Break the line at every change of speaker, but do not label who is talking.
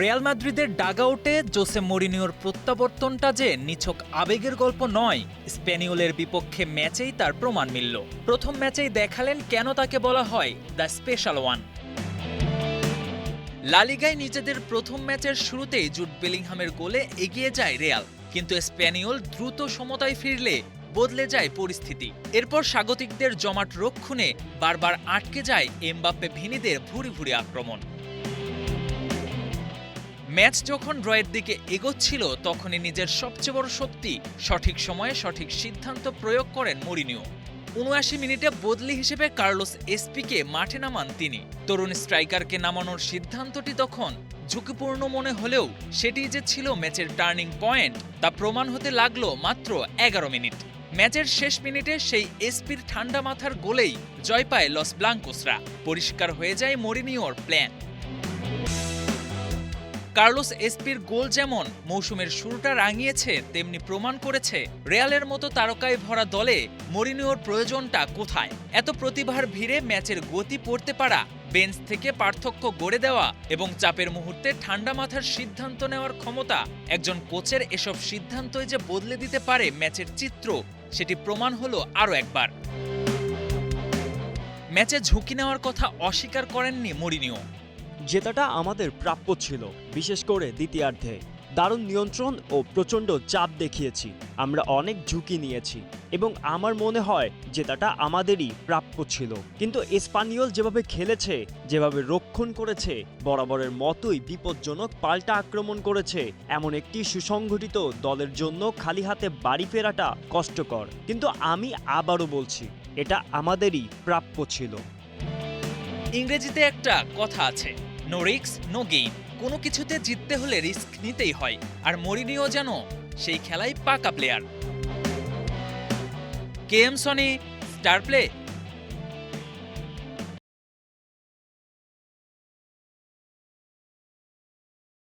Real মাদ্রিদের ডাগআউটে Jose মরিনিওর প্রত্যাবর্তনটা যে নিছক আবেগের গল্প নয়, স্প্যানিওলের বিপক্ষে ম্যাচেই তার প্রমাণ মিলল। প্রথম ম্যাচেই দেখালেন কেন তাকে বলা হয় দ্য স্পেশাল ওয়ান। লা লিগায় নিজেদের প্রথম ম্যাচের শুরুতেই জুড বেলিংহামের গোলে এগিয়ে যায় রিয়াল, কিন্তু স্প্যানিওল দ্রুত সমতায় ফিরলে বদলে যায় পরিস্থিতি। এরপর স্বাগতিকদের জমাট রক্ষণে বারবার আটকে যায় এমবাপ্পে ভিনিদের ভুরি ভুরি আক্রমণ। ম্যাচ যখন ড্রয়ের দিকে এগোচ্ছিল তখনই নিজের সবচেয়ে বড় শক্তি সঠিক সময়ে সঠিক সিদ্ধান্ত প্রয়োগ করেন মরিনিও। ৭৯ মিনিটে বদলি হিসেবে কার্লোস এসপিকে মাঠে নামান তিনি। তরুণ স্ট্রাইকারকে নামানোর সিদ্ধান্তটি তখন ঝুঁকিপূর্ণ মনে হলেও সেটি যে ছিল ম্যাচের টার্নিং পয়েন্ট তা প্রমাণ হতে লাগলো মাত্র ১১ মিনিট। ম্যাচের শেষ মিনিটে সেই এসপির ঠান্ডা মাথার গোলেই জয় পায় লস ব্লাঙ্কোসরা। পরিষ্কার হয়ে যায় মরিনিওর প্ল্যান। কার্লোস এসপির গোল যেমন মৌসুমের শুরুটা রাঙিয়েছে, তেমনি প্রমাণ করেছে রিয়ালের মতো তারকায় ভরা দলে মরিনিওর প্রয়োজনটা কোথায়। এত প্রতিভার ভিড়ে ম্যাচের গতি পড়তে পারা, বেঞ্চ থেকে পার্থক্য গড়ে দেওয়া এবং চাপের মুহূর্তে ঠান্ডা মাথার সিদ্ধান্ত নেওয়ার ক্ষমতা, একজন কোচের এসব সিদ্ধান্তই যে বদলে দিতে পারে ম্যাচের চিত্র, সেটি প্রমাণ হলো আরও একবার। ম্যাচে ঝুঁকি নেওয়ার কথা অস্বীকার করেননি মরিনিও।
জেতাটা আমাদের প্রাপ্য ছিল, বিশেষ করে দ্বিতীয়ার্ধে দারুণ নিয়ন্ত্রণ ও প্রচণ্ড চাপ দেখিয়েছি। আমরা অনেক ঝুঁকি নিয়েছি এবং আমার মনে হয় জেতাটা আমাদেরই প্রাপ্য ছিল। কিন্তু স্পানিওল যেভাবে খেলেছে, যেভাবে রক্ষণ করেছে, বরাবরের মতোই বিপজ্জনক পাল্টা আক্রমণ করেছে, এমন একটি সুসংগঠিত দলের জন্য খালি হাতে বাড়ি ফেরাটা কষ্টকর। কিন্তু আমি আবারও বলছি, এটা আমাদেরই প্রাপ্য ছিল।
ইংরেজিতে একটা কথা আছে, নো রিস্ক নো গেইন। কোনো কিছুতে জিততে হলে রিস্ক নিতেই হয়, আর মরিনিও যেন সেই খেলায় পাকা player. KM Sony, star play.